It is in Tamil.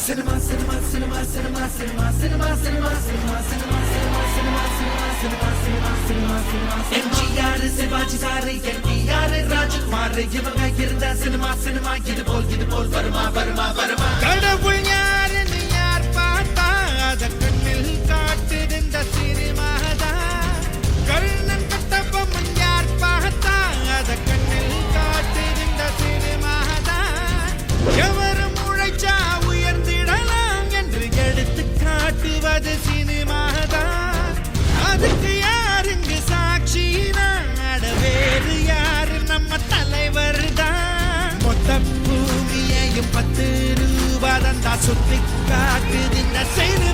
Cinema, cinema, cinema, cinema, cinema, cinema, cinema, cinema, cinema, cinema, cinema, cinema, cinema, cinema, cinema, cinema. MGR Sivaji sir NTR Rajkumar இவங்க இருந்த சினிமா சினிமா இது போல் வருமா வருமா வருமா. கடவுள் யாருன்னு யார் பார்த்தா அத கண்ணில் காட்டுது இந்த சினிமாதான். கர்ணன் கட்டபொம்மன் யார் பார்த்தா அத கண்ணில் காட்டுது இந்த சினிமாதான். எவரும் உழைச்சா உயர்ந்திடலாம் என்று எடுத்து காட்டுவது சினிமாதான். அதுக்கு யாருங்க சாட்சினா வேறு யாரு நம்ம தலைவர் தான். மொத்த பூமியையும் 10 ரூபாய் தந்தா சுத்தி காட்டுது இந்த சினிமா.